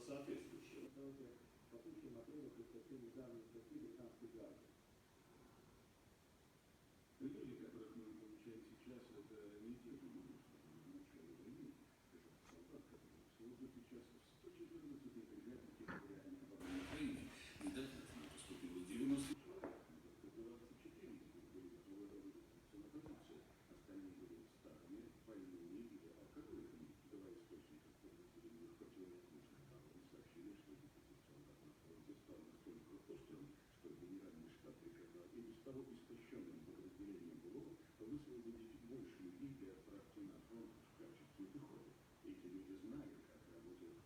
соответствующего. По случаю отрывок из совсем недавней статьи британской газеты. Люди, которых мы получаем сейчас, это не те люди, которые в начале войны. Это солдат, который служит сейчас в 114-й бригаде территориальной обороны Украины. Недавно к нам поступило 90 человек, это 24 были готовы выдвинуться на позицию. Остальные были старыми, больными или алкоголиками. Два источника подразделений противовоздушной обороны сообщили, что дефицит солдат на фронте стал настолько острым, что генеральный штаб приказал и без того истощенным подразделением БЛО высвободить больше людей для отправки на фронт в качестве пехоты. Эти люди знали, как работает